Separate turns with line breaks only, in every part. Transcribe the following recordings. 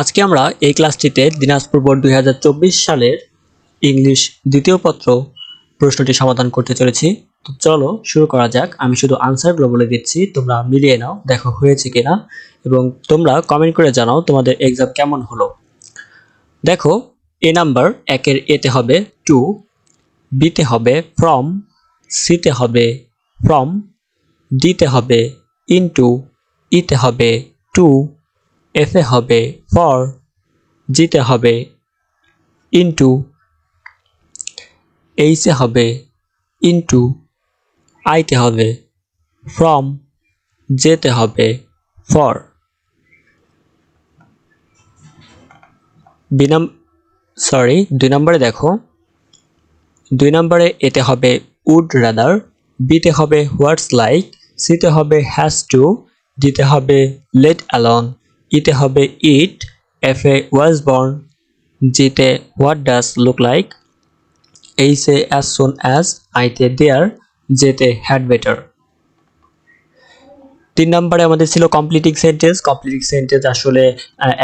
আজকে আমরা এই ক্লাসটিতে দিনাজপুর বোর্ড 2024 সালের ইংলিশ দ্বিতীয় পত্র প্রশ্নটি সমাধান করতে চলেছি। তো চলো শুরু করা যাক। আমি শুধু আনসারগুলো বলে দিচ্ছি, তোমরা মিলিয়ে নাও, দেখো হয়েছে কিনা, এবং তোমরা কমেন্ট করে জানাও তোমাদের এক্সাম কেমন হলো। দেখো, এ নাম্বার, একের এতে হবে টু, বিতে হবে ফ্রম, সিতে হবে ফ্রম, ডিতে হবে ইনটু, ইতে হবে টু, এফে হবে ফর, জিতে হবে ইনটু, এইচে হবে ইনটু, আইতে হবে ফ্রম, জেতে হবে ফর। দুই নম্বরে দেখো, দুই নম্বরে এতে হবে উড রাদার, বিতে হবে হোয়াটস লাইক, সিতে হবে হ্যাজ টু, ডিতে হবে লেট অ্যালন, ইতে হবে ইট, এফে ওয়াজ বর্ন, জিতে হোয়াট ডাজ লুক লাইক, এইচে অ্যাজ সুন অ্যাজ, আইতে দেয়ার, জেতে হ্যাড বেটার। 3 নম্বরে আমাদের ছিল কমপ্লিটিং সেন্টেন্স। কমপ্লিটিং সেন্টেন্স আসলে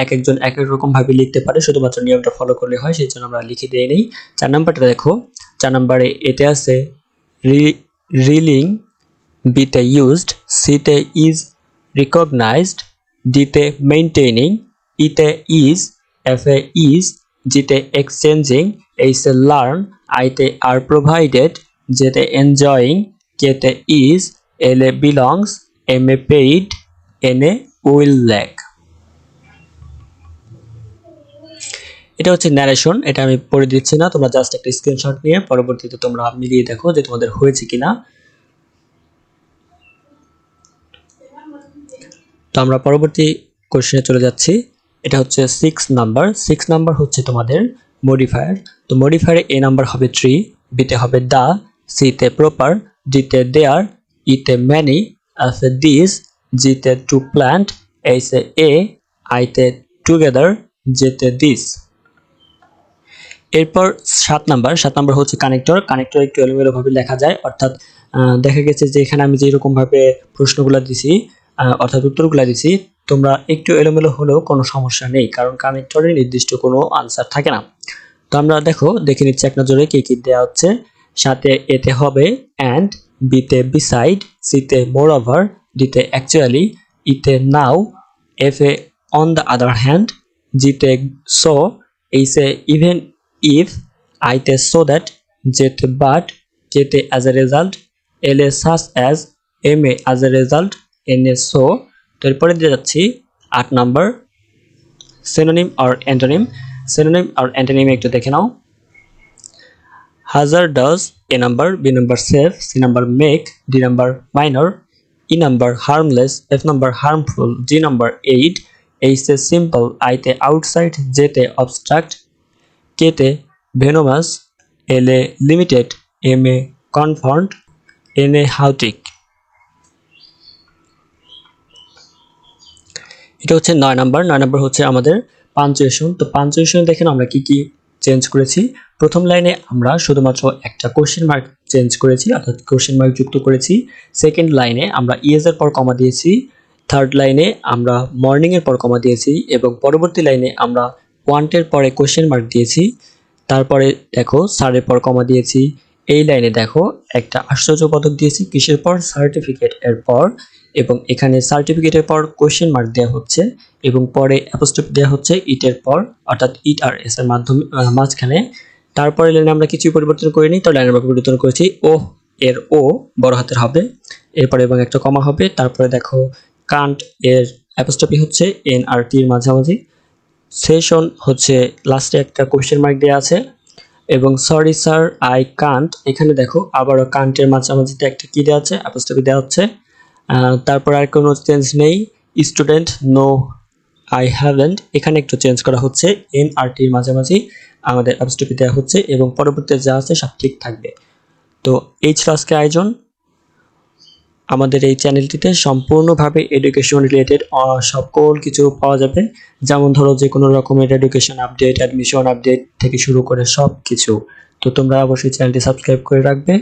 একজন এক এক রকম ভাবে লিখতে পারে, শুধুমাত্র নিয়মটা ফলো করলে হয়, সেই জন্য আমরা লিখে দিয়ে নেই। 4 নম্বরটা দেখো, 4 নম্বরে এতে আছে রিলিং, বিতে ইউজড, সিতে ইজ রিকগনাইজড, ডিতে মেইনটেইনিং, ইতে ইজ, এফে ইজ, জিতে এক্সচেঞ্জিং, এইচে লার্ন, আইতে আর প্রোভাইডেড, জেতে এনজয়িং, কেতে ইজ, এলে বিলংস, এমএ পেইড, এনে উইল ল্যাক। এটা হচ্ছে ন্যারেশন, এটা আমি পড়ে দিচ্ছি না, তোমরা জাস্ট একটা স্ক্রিনশট নিয়ে পরবর্তীতে তোমরা মিলিয়ে দেখো যে তোমাদের হয়েছে কিনা। তো আমরা পরবর্তী কোশ্চেনে চলে যাচ্ছি। এটা হচ্ছে 6 নাম্বার। 6 নাম্বার হচ্ছে তোমাদের মডিফায়ার। তো মডিফায়ারে এ নাম্বার হবে ট্রি, বিতে হবে দা, সিতে প্রপার, ডিতে দেয়ার, ইতে ম্যানি, এফে দিস, জিতে টু প্ল্যান্ট, এইচে এ, আইতে টুগেদার, জেতে দিস। এরপর 7 নাম্বার হচ্ছে কানেক্টর। কানেক্টর একটু এলোমেলোভাবে লেখা যায়, অর্থাৎ দেখা গেছে যে এখানে আমি যেরকম ভাবে প্রশ্নগুলো দিছি অর্থাৎ উত্তরগুলো দিছি, তোমরা একটু এলোমেলো হলেও কোনো সমস্যা নেই, কারণ কানেক্টরে নির্দিষ্ট কোনো আনসার থাকে না। তো আমরা দেখে নিচ্ছি এক নজরে কি কি দেওয়া হচ্ছে। সাথে এতে হবে অ্যান্ড, বিতে বিসাইড, সিতে মোর ওভার, ডিতে অ্যাকচুয়ালি, ইতে নাও, এফে অন দ্য আদার হ্যান্ড, জিতে সো, এইচে ইভেন ইফ, আইতে সো দ্যাট, জেতে বাট, কেতে অ্যাজ এ রেজাল্ট, এলে সাচ অ্যাজ, এমএ অ্যাজ এ রেজাল্ট, এনে সো। তো এরপরে দিয়ে যাচ্ছি 8 নাম্বার, সিনোনিম আর অ্যান্টোনিম। সিনোনিম আর অ্যান্টোনিম একটু দেখে নাও। hazardous, A number, B number safe, C number make, D number minor, E number harmless, F number harmful, G number aid, H তে simple, I তে outside, J তে abstract, K তে venomous, L এ limited, M এ confront, N এ chaotic। এটা হচ্ছে 9 number. 9 number হচ্ছে আমাদের punctuation. তো punctuation দেখেন আমরা কি কি চেঞ্জ করেছি। প্রথম লাইনে আমরা শুধুমাত্র একটা কোশ্চেন মার্ক চেঞ্জ করেছি, অর্থাৎ কোশ্চেন মার্ক যুক্ত করেছি। সেকেন্ড লাইনে আমরা ইএস এর পর কমা দিয়েছি। থার্ড লাইনে আমরা মর্নিং এর পর কমা দিয়েছি, এবং পরবর্তী লাইনে আমরা ওয়ান্টের পরে কোশ্চেন মার্ক দিয়েছি। তারপরে দেখো স্যারের পর কমা দিয়েছি। এই লাইনে দেখো একটা আশ্চর্যপদক দিয়েছি, কিসের পর? সার্টিফিকেট এর পর, এবং এখানে সার্টিফিকেটের পর কোশ্চেন মার্ক দেওয়া হচ্ছে, এবং পরে অ্যাপোস্ট্রফি দেওয়া হচ্ছে ইটের পর, অর্থাৎ ইট আর এস এর মাঝখানে। তারপরে লাইনে আমরা কিছুই পরিবর্তন করিনি, তো লাইনের পরিবর্তন করেছি। ও এর ও বড় হাতের হবে, এরপরে এবং একটা কমা হবে। তারপরে দেখো কান্ট এর অ্যাপোস্ট্রফি হচ্ছে এন আর টি এর মাঝামাঝি। সেশন হচ্ছে লাস্টে একটা কোশ্চেন মার্ক দেওয়া আছে, এবং সরি স্যার আই কান্ট, এখানে দেখো আবারও কান্টের মাঝামাঝিতে একটা কি দেওয়া আছে, অ্যাপোস্ট্রফি দেওয়া হচ্ছে। তারপর আর কোনো চেঞ্জ নেই। স্টুডেন্ট নো আই হ্যাভেন্ট, এখানে একটু চেঞ্জ করা হচ্ছে, এন আর টির মাঝামাঝি আমাদের অ্যাপোস্ট্রফি দেওয়া হচ্ছে, এবং পরবর্তীতে যা আছে সব ঠিক থাকবে। তো এই ছিল আজকে আয়োজন। আমাদের এই চ্যানেলটিতে সম্পূর্ণভাবে এডুকেশন রিলেটেড সকল কিছু পাওয়া যাবে, যেমন ধরো যে কোনো রকমের এডুকেশন আপডেট, অ্যাডমিশন আপডেট থেকে শুরু করে সব কিছু। তো তোমরা অবশ্যই চ্যানেলটি সাবস্ক্রাইব করে রাখবে।